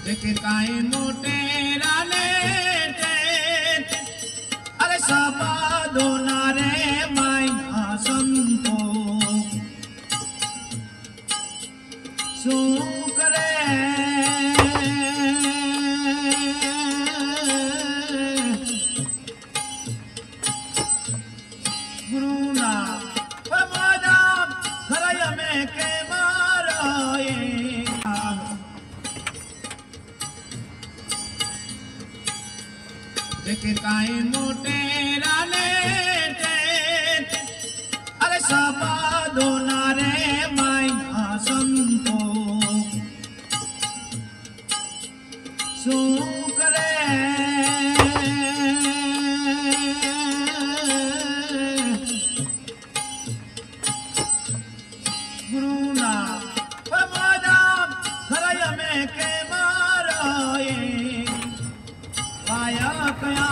देखे काई मोटेरा ने अरे सबा दोना रे माया संतो सुकरे गुरुना पमादा खरय में के मारोए देखे काई मोटेरा ने अरे सबा दोना रे माया संतो सुकरे गुरुना पमादा खरय में के मारोए पाया कया